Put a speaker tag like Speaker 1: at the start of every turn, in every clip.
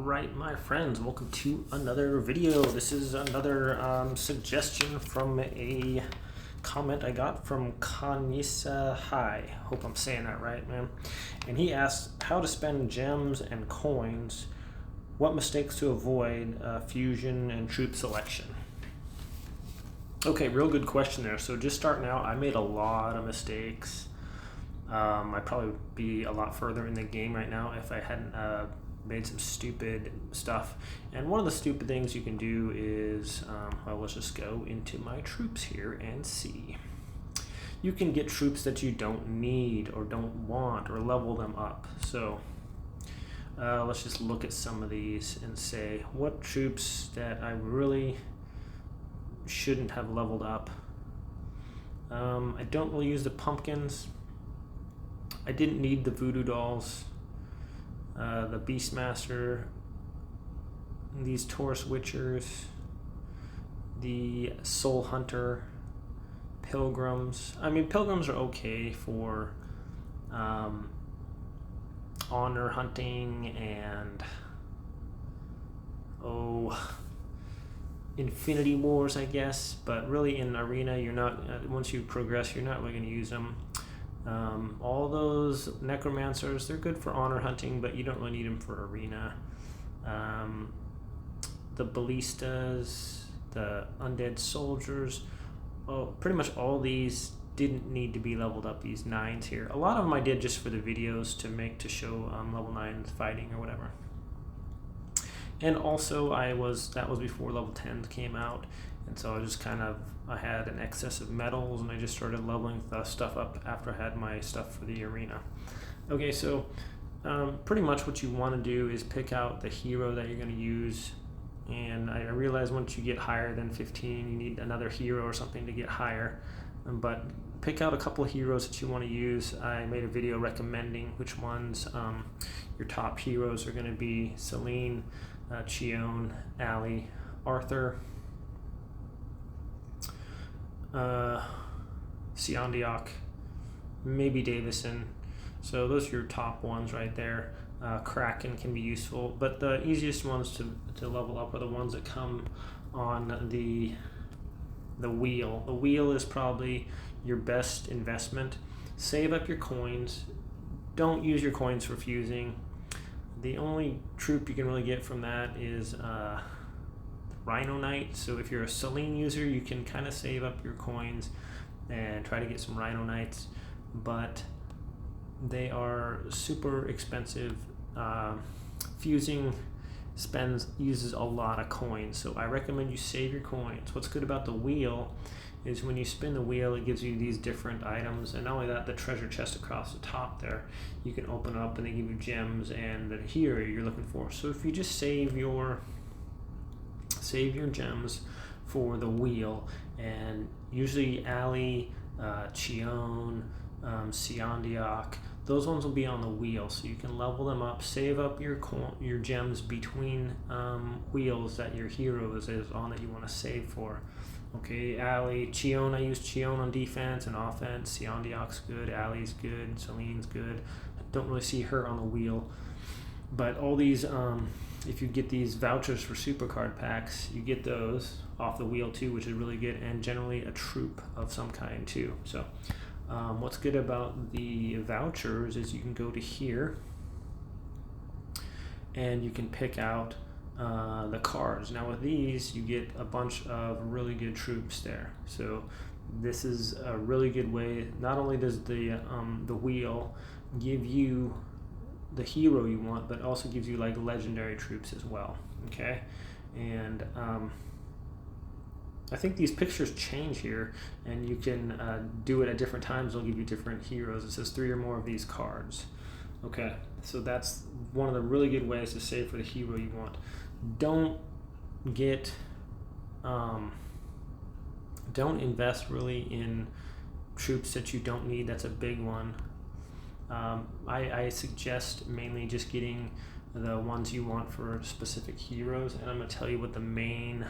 Speaker 1: Alright, my friends, welcome to another video. This is another suggestion from a comment I got from Kanisa High. Hope I'm saying that right, man. And he asked how to spend gems and coins, what mistakes to avoid, fusion and troop selection. Okay, real good question there. So just starting out, I made a lot of mistakes. I'd probably be a lot further in the game right now if I hadn't made some stupid stuff. And one of the stupid things you can do is, well, let's just go into my troops here and see. You can get troops that you don't need or don't want or level them up. So let's just look at some of these and say what troops that I really shouldn't have leveled up. I don't really use the pumpkins. I didn't need the voodoo dolls, the Beastmaster, these Taurus Witchers, the Soul Hunter, Pilgrims. I mean, Pilgrims are okay for honor hunting and Infinity Wars, I guess. But really in Arena, you're not, once you progress, you're not really going to use them. All those necromancers, they're good for honor hunting, but you don't really need them for arena. The ballistas, the undead soldiers, pretty much all these didn't need to be leveled up, these 9s here. A lot of them I did just for the videos to show level 9s fighting or whatever. And also that was before level 10s came out, and so I had an excess of medals, and I just started leveling the stuff up after I had my stuff for the arena. Okay, so pretty much what you want to do is pick out the hero that you're going to use, and I realize once you get higher than 15, you need another hero or something to get higher, but pick out a couple of heroes that you want to use. I made a video recommending which ones your top heroes are going to be: Celine, Chion, Ali, Arthur, Siondiok, maybe Davison. So those are your top ones right there. Kraken can be useful, but the easiest ones to level up are the ones that come on the wheel. The wheel is probably your best investment. Save up your coins. Don't use your coins for fusing. The only troop you can really get from that is Rhino Knight. So if you're a Celine user, you can kind of save up your coins and try to get some Rhino Knights, but they are super expensive. Fusing uses a lot of coins, so I recommend you save your coins. What's good about the wheel is when you spin the wheel, it gives you these different items, and not only that, the treasure chest across the top there you can open up and they give you gems and the hero you're looking for. So if you just save your gems for the wheel, and usually Ali, Chion, Siondiok, those ones will be on the wheel, so you can level them up. Save up your gems between wheels that your hero is on that you want to save for. Okay, Ali, Chion, I use Chion on defense and offense. Siondiok's good, Ali's good, Celine's good. I don't really see her on the wheel. But all these, if you get these vouchers for supercard packs, you get those off the wheel too, which is really good, and generally a troop of some kind too. So what's good about the vouchers is you can go to here and you can pick out the cards. Now with these, you get a bunch of really good troops there. So this is a really good way. Not only does the wheel give you the hero you want, but also gives you like legendary troops as well. Okay, and I think these pictures change here, and you can do it at different times. They'll give you different heroes. It says 3 or more of these cards. Okay, so that's one of the really good ways to save for the hero you want. Don't invest really in troops that you don't need. That's a big one. I suggest mainly just getting the ones you want for specific heroes, and I'm going to tell you what the main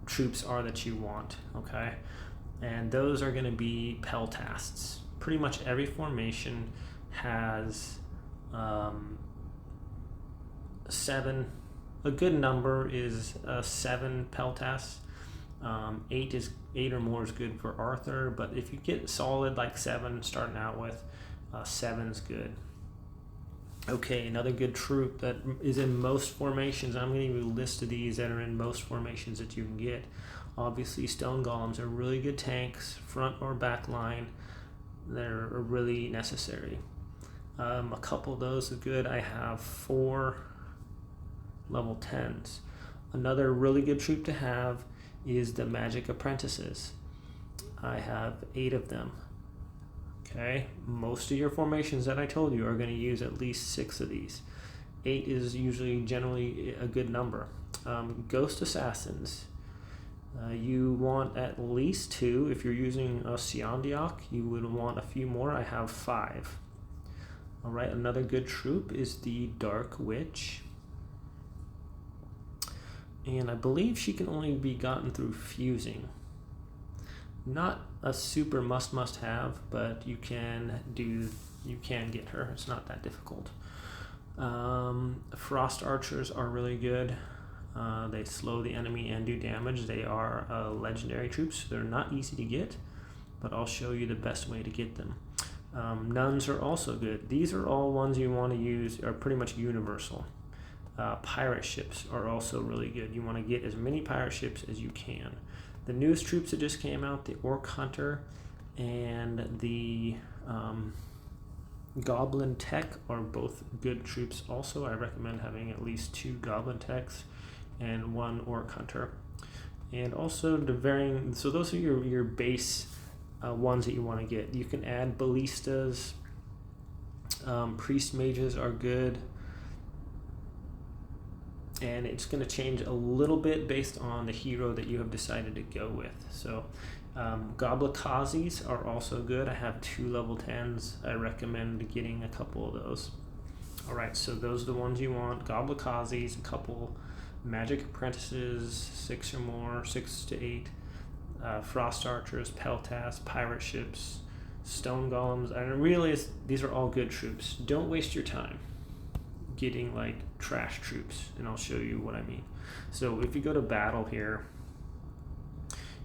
Speaker 1: troops are that you want, okay? And those are going to be Pell Tests. Pretty much every formation has 7. A good number is 7 Pell Tests. 8 or more is good for Arthur, but if you get solid like 7 starting out with, 7's good. Okay, another good troop that is in most formations. I'm going to give you a list of these that are in most formations that you can get. Obviously, stone golems are really good tanks, front or back line. They're really necessary. A couple of those are good. I have 4 level 10s. Another really good troop to have is the Magic Apprentices. I have 8 of them. Okay, most of your formations that I told you are going to use at least 6 of these. 8 is generally a good number. Ghost Assassins. You want at least 2. If you're using a Siondiok, you would want a few more. I have 5. Alright, another good troop is the Dark Witch. And I believe she can only be gotten through fusing. Not a super must have, but you can get her. It's not that difficult. Frost Archers are really good. They slow the enemy and do damage. They are legendary troops. They're not easy to get, but I'll show you the best way to get them. Nuns are also good. These are all ones you want to use, are pretty much universal. Pirate ships are also really good. You want to get as many pirate ships as you can. The newest troops that just came out, the Orc Hunter and the Goblin Tech, are both good troops also. I recommend having at least 2 Goblin Techs and 1 Orc Hunter. And also the varying, so those are your base ones that you want to get. You can add ballistas. Priest mages are good. And it's going to change a little bit based on the hero that you have decided to go with. So Goblikazis are also good. I have 2 level 10s. I recommend getting a couple of those. Alright, so those are the ones you want. Goblikazis, a couple Magic Apprentices, 6 or more, 6 to 8. Frost Archers, Pell Tests, Pirate Ships, Stone Golems. And really, these are all good troops. Don't waste your time getting like trash troops, and I'll show you what I mean. So if you go to battle here,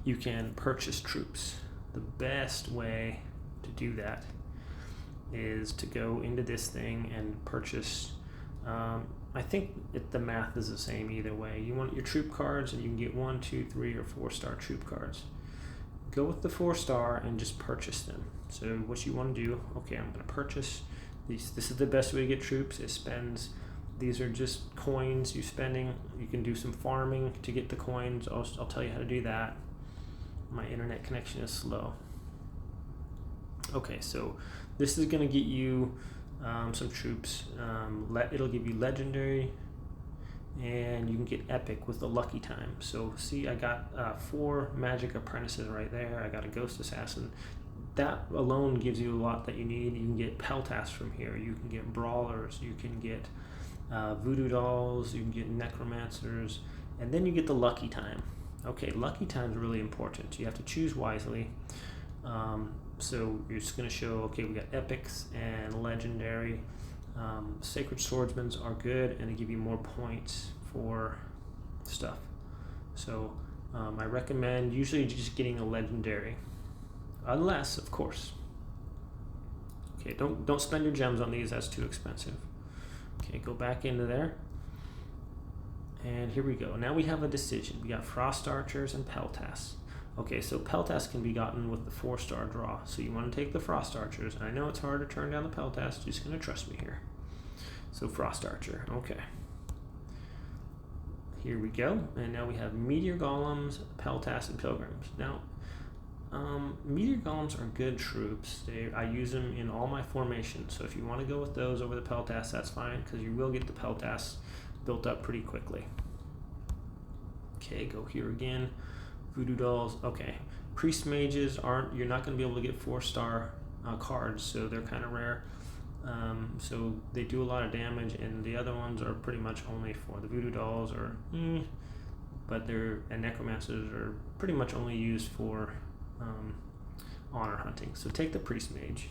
Speaker 1: you can purchase troops. The best way to do that is to go into this thing and purchase. I think the math is the same either way. You want your troop cards, and you can get 1, 2, 3, or 4-star troop cards. Go with the 4-star and just purchase them. So what you want to do, okay, I'm going to purchase these. This is the best way to get troops. It spends, these are just coins you're spending. You can do some farming to get the coins. I'll tell you how to do that. My internet connection is slow. Okay, so this is going to get you some troops. It'll give you legendary, and you can get epic with the lucky time. So see, I got 4 Magic Apprentices right there. I got a Ghost Assassin. That alone gives you a lot that you need. You can get Pell Tests from here. You can get Brawlers. You can get Voodoo Dolls. You can get Necromancers. And then you get the lucky time. Okay, lucky time is really important. You have to choose wisely. So you're just going to show, okay, we got epics and legendary. Sacred Swordsmen are good, and they give you more points for stuff. So I recommend usually just getting a legendary, unless, of course. Okay, don't spend your gems on these. That's too expensive. Okay, go back into there. And here we go. Now we have a decision. We got Frost Archers and Pell Tests. Okay, so Pell Tests can be gotten with the 4-star draw. So you want to take the Frost Archers. I know it's hard to turn down the Pell Tests. You're just going to trust me here. So Frost Archer. Okay. Here we go. And now we have Meteor Golems, Pell Tests, and Pilgrims. Now, Meteor Golems are good troops. I use them in all my formations. So if you want to go with those over the Pell Tests, that's fine, because you will get the Pell Tests built up pretty quickly. Okay, go here again. Voodoo Dolls. Okay, Priest Mages you're not going to be able to get 4-star cards, so they're kind of rare. So they do a lot of damage, and the other ones are pretty much only for the Voodoo Dolls, but and Necromancers are pretty much only used for honor hunting. So take the Priest Mage.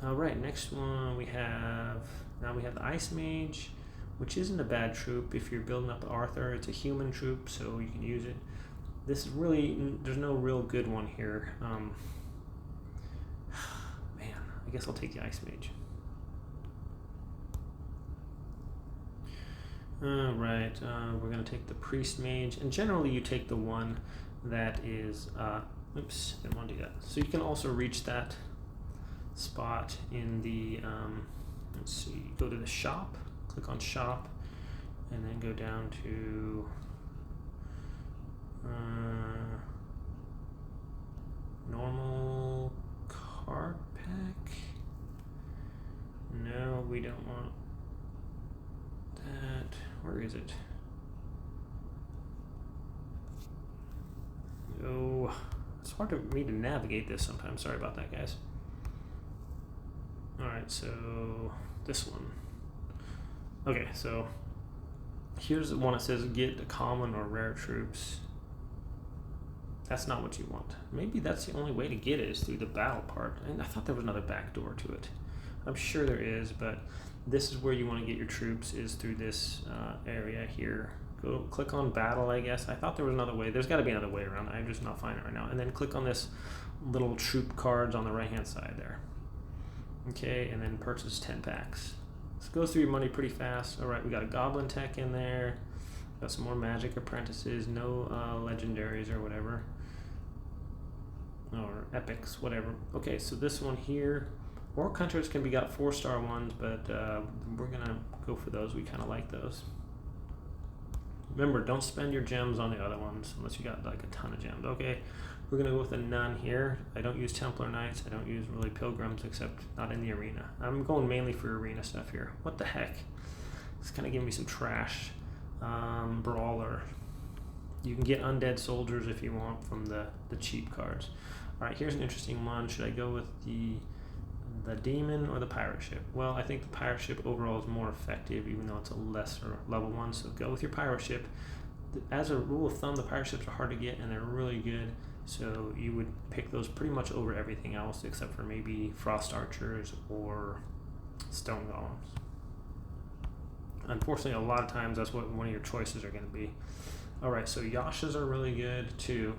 Speaker 1: All right, next one we have the Ice Mage, which isn't a bad troop if you're building up Arthur. It's a human troop, so you can use it. This is really, there's no real good one here. Man, I guess I'll take the Ice Mage. Alright, we're going to take the Priest Mage, and generally you take the one that is, oops, didn't want to do that. So you can also reach that spot in the, let's see, go to the shop, click on shop, and then go down to normal card pack. No, we don't want that. Where is it? Oh, it's hard for me to navigate this sometimes. Sorry about that, guys. Alright, so this one. Okay, so here's the one that says get the common or rare troops. That's not what you want. Maybe that's the only way to get it is through the battle part. And I thought there was another back door to it. I'm sure there is, but this is where you want to get your troops, is through this area here. Go click on battle, I guess. I thought there was another way. There's got to be another way around. I'm just not finding it right now. And then click on this little troop cards on the right hand side there. Okay, and then purchase 10 packs. This goes through your money pretty fast. All right, we got a goblin tech in there. Got some more magic apprentices. No legendaries or whatever. Or epics, whatever. Okay, so this one here. Orc hunters can be got 4-star ones, but we're gonna go for those. We kind of like those. Remember, don't spend your gems on the other ones unless you got like a ton of gems. Okay, we're gonna go with a nun here. I don't use Templar Knights. I don't use really pilgrims, except not in the arena. I'm going mainly for arena stuff here. What the heck? It's kind of giving me some trash. Brawler. You can get undead soldiers if you want from the cheap cards. All right, here's an interesting one. Should I go with the demon or the pirate ship? Well, I think the pirate ship overall is more effective, even though it's a lesser level one. So go with your pirate ship. As a rule of thumb, the pirate ships are hard to get and they're really good. So you would pick those pretty much over everything else, except for maybe frost archers or stone golems. Unfortunately, a lot of times that's what one of your choices are going to be. All right, so Yashas are really good too,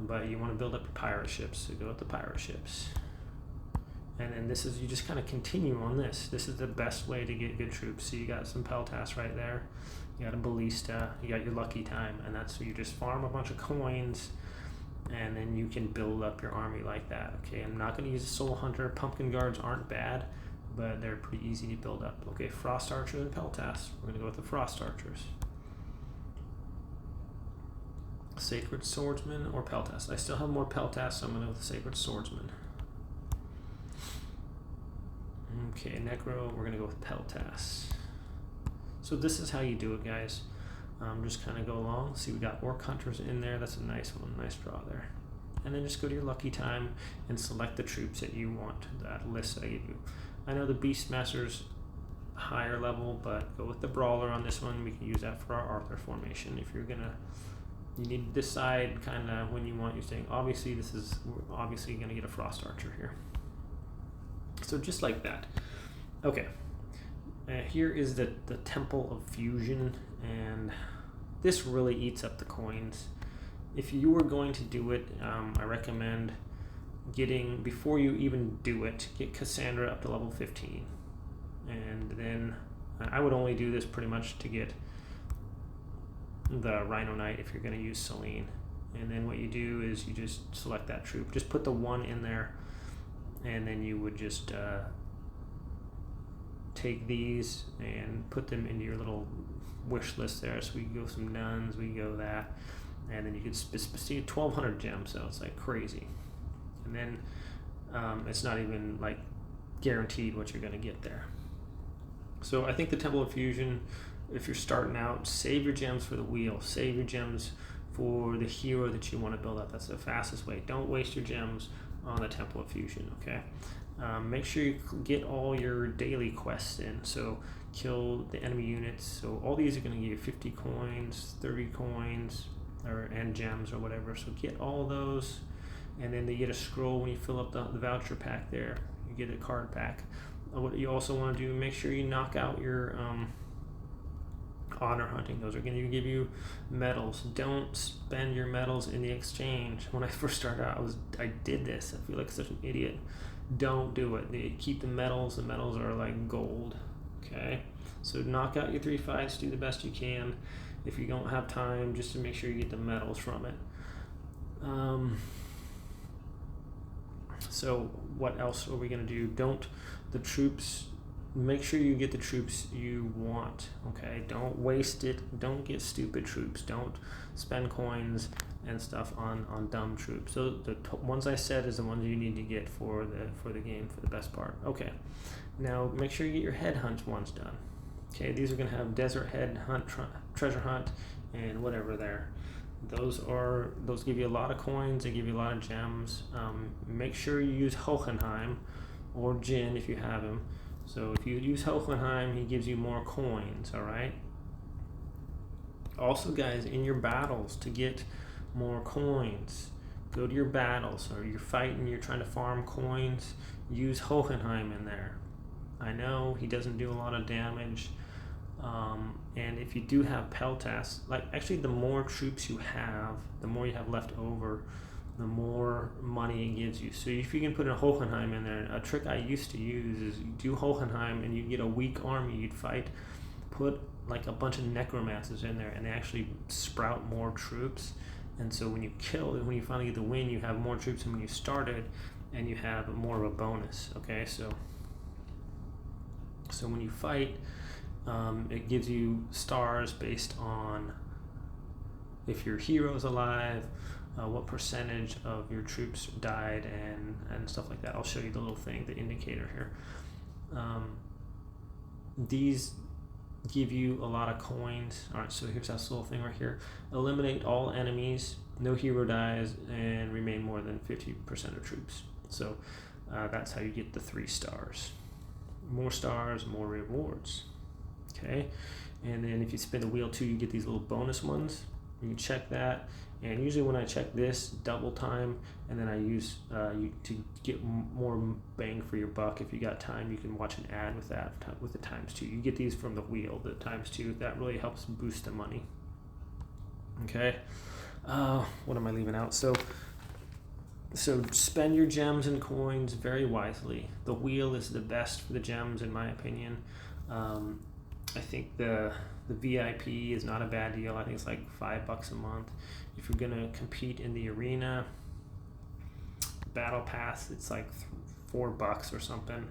Speaker 1: but you want to build up your pirate ships. So go with the pirate ships. And then this is, you just kind of continue on this. This is the best way to get good troops. So you got some Pell Tests right there. You got a ballista. You got your lucky time. And that's, so you just farm a bunch of coins and then you can build up your army like that. Okay, I'm not going to use a soul hunter. Pumpkin guards aren't bad, but they're pretty easy to build up. Okay, frost archers and Pell Tests. We're going to go with the frost archers. Sacred swordsman or Pell Tests. I still have more Pell Tests, so I'm going to go with the sacred swordsman. Okay, Necro, we're going to go with Pell Tests. So this is how you do it, guys. Just kind of go along. See, we got Orc Hunters in there. That's a nice one. Nice draw there. And then just go to your lucky time and select the troops that you want, that list that I gave you. I know the Beastmaster's higher level, but go with the Brawler on this one. We can use that for our Arthur formation. If you're going to, you need to decide kind of when you want your thing. Obviously, we're obviously going to get a Frost Archer here. So just like that. Okay, here is the Temple of Fusion, and this really eats up the coins. If you were going to do it, I recommend getting, before you even do it, get Cassandra up to level 15. And then I would only do this pretty much to get the Rhino Knight if you're going to use Selene. And then what you do is you just select that troop. Just put the one in there, and then you would just take these and put them into your little wish list there. So we can go some nuns, we go that, and then you could see 1,200 gems, so it's like crazy. And then it's not even like guaranteed what you're going to get there. So I think the Temple of Fusion, if you're starting out, save your gems for the wheel, save your gems for the hero that you want to build up. That's the fastest way. Don't waste your gems on the Temple of Fusion, okay? Make sure you get all your daily quests in. So kill the enemy units. So all these are going to give you 50 coins, 30 coins, and gems or whatever. So get all those, and then they get a scroll when you fill up the voucher pack there. you get a card back. What you also want to do, make sure you knock out your honor hunting. Those are going to give you medals. Don't spend your medals in the exchange. When I first started out, I did this. I feel like such an idiot. Don't do it. They keep the medals. The medals are like gold. Okay, so knock out your 3 fights. Do the best you can. If you don't have time, just to make sure you get the medals from it. So what else are we going to do? Make sure you get the troops you want, okay? Don't waste it. Don't get stupid troops. Don't spend coins and stuff on dumb troops. So the ones I said is the ones you need to get for the game, for the best part. Okay, now make sure you get your head hunt ones done. Okay, these are going to have desert head hunt, treasure hunt, and whatever there. Those give you a lot of coins. They give you a lot of gems. Make sure you use Hohenheim or Jin if you have him. So if you use Hohenheim, he gives you more coins, all right? Also, guys, in your battles, to get more coins, go to your battles, or you're fighting, you're trying to farm coins, use Hohenheim in there. I know he doesn't do a lot of damage, and if you do have Pell Tests, like actually the more troops you have, the more you have left over, the more money it gives you. So if you can put a Hohenheim in there, a trick I used to use is you do Hohenheim and you get a weak army you'd fight, put like a bunch of necromancers in there and they actually sprout more troops. And so when you finally get the win, you have more troops than when you started and you have more of a bonus, okay? So when you fight, it gives you stars based on if your hero's alive, what percentage of your troops died, and stuff like that. I'll show you the little thing, the indicator here. These give you a lot of coins. All right, so here's this little thing right here. Eliminate all enemies, no hero dies, and remain more than 50% of troops. So that's how you get the 3 stars. More stars, more rewards. Okay, and then if you spin the wheel too, you get these little bonus ones. You can check that, and usually when I check this, double time, and then I use you to get more bang for your buck. If you got time, you can watch an ad with that, with the ×2. You get these from the wheel, the ×2. That really helps boost the money. Okay, what am I leaving out? So spend your gems and coins very wisely. The wheel is the best for the gems, in my opinion. I think the VIP is not a bad deal. I think it's like $5 a month. If you're gonna compete in the arena, battle pass, it's like $4 or something.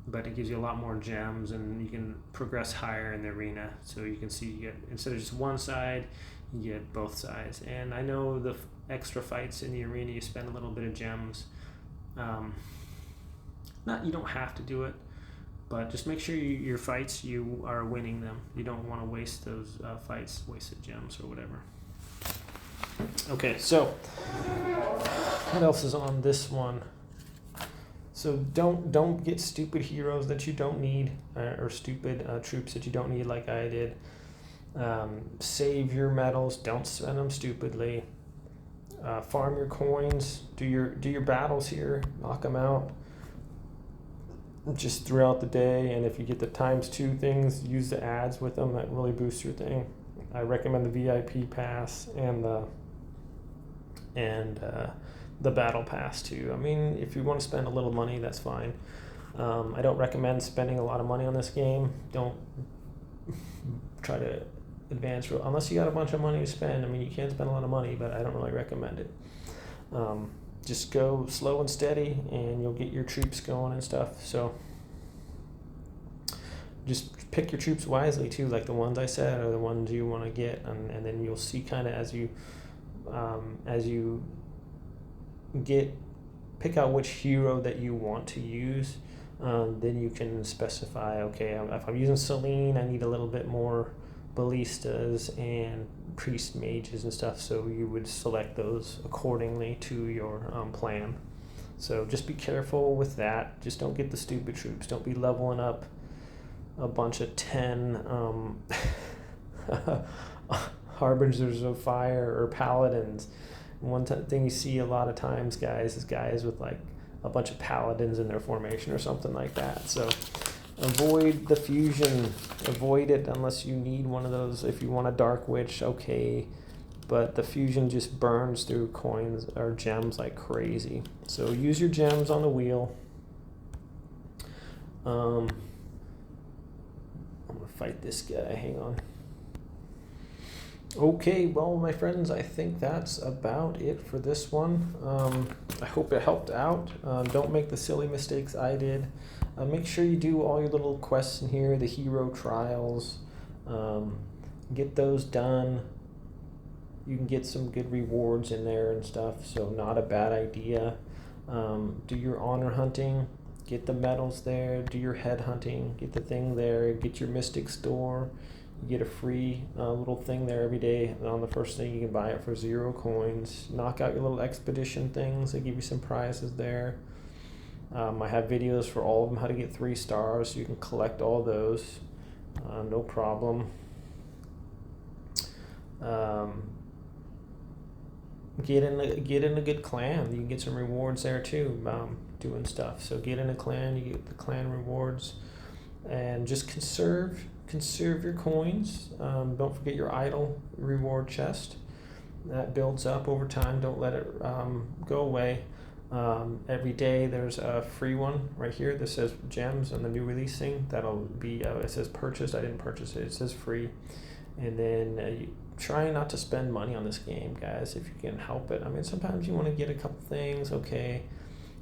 Speaker 1: But it gives you a lot more gems, and you can progress higher in the arena. So you can see you get, instead of just one side, you get both sides. And I know the extra fights in the arena, you spend a little bit of gems. You don't have to do it, but just make sure your fights, you are winning them. You don't want to waste those fights, wasted gems or whatever. Okay, so what else is on this one? So don't get stupid heroes that you don't need, or stupid troops that you don't need like I did. Save your medals. Don't spend them stupidly. Farm your coins. Do your battles here. Knock them out just throughout the day, and if you get the ×2 things, use the ads with them. That really boosts your thing. I recommend the VIP pass and the battle pass too. I mean, if you want to spend a little money, that's fine. I don't recommend spending a lot of money on this game. Don't try to advance unless you got a bunch of money to spend. I mean, you can spend a lot of money, but I don't really recommend it. Just go slow and steady, and you'll get your troops going and stuff. So just pick your troops wisely too, like the ones I said are the ones you want to get, and then you'll see kind of as you pick out which hero that you want to use. Then you can specify, okay, if I'm using Celine, I need a little bit more ballistas and priest mages and stuff, so you would select those accordingly to your plan. So just be careful with that. Just don't get the stupid troops. Don't be leveling up a bunch of 10 harbingers of fire or paladins. One thing you see a lot of times, guys, is guys with like a bunch of paladins in their formation or something like that. So avoid the fusion. Avoid it unless you need one of those. If you want a Dark Witch, okay. But the fusion just burns through coins or gems like crazy. So use your gems on the wheel. I'm gonna fight this guy, hang on. Okay, well, my friends, I think that's about it for this one. I hope it helped out. Don't make the silly mistakes I did. Make sure you do all your little quests in here, the hero trials. Get those done. You can get some good rewards in there and stuff, so not a bad idea. Do your honor hunting. Get the medals there. Do your head hunting. Get the thing there. Get your mystic store. You get a free little thing there every day. And on the first thing, you can buy it for 0 coins. Knock out your little expedition things. They give you some prizes there. I have videos for all of them, how to get 3 stars. So you can collect all those. No problem. Get in a good clan. You can get some rewards there too, doing stuff. So get in a clan. You get the clan rewards. And just conserve your coins. Don't forget your idle reward chest. That builds up over time. Don't let it go away. Every day there's a free one right here that says gems on the new release thing. That'll be it says purchased. I didn't purchase it. It says free. And then you try not to spend money on this game, guys, if you can help it. I mean, sometimes you want to get a couple things. Okay,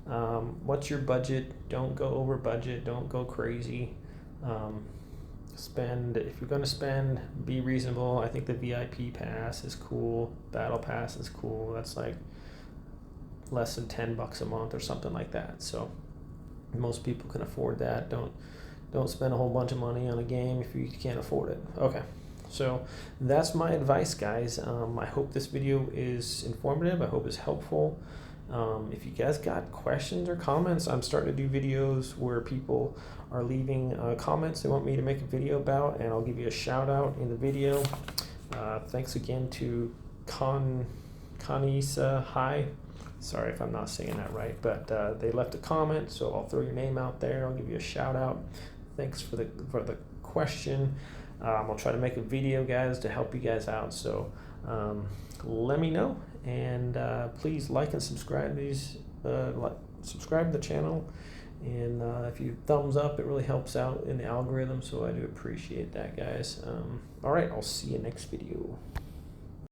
Speaker 1: what's your budget? Don't go over budget. Don't go crazy. Spend, if you're going to spend, be reasonable. I think the VIP pass is cool. Battle pass is cool. That's like less than $10 a month or something like that. So most people can afford that. Don't spend a whole bunch of money on a game if you can't afford it. Okay, so that's my advice, guys. I hope this video is informative. I hope it's helpful. If you guys got questions or comments, I'm starting to do videos where people are leaving comments they want me to make a video about, and I'll give you a shout out in the video. Thanks again to Kanisa Hi. Sorry if I'm not saying that right, but they left a comment, so I'll throw your name out there. I'll give you a shout out. Thanks for the question. I'll try to make a video, guys, to help you guys out. So let me know, and please like and subscribe subscribe to the channel, and if you thumbs up, it really helps out in the algorithm, so I do appreciate that, guys. All right, I'll see you next video.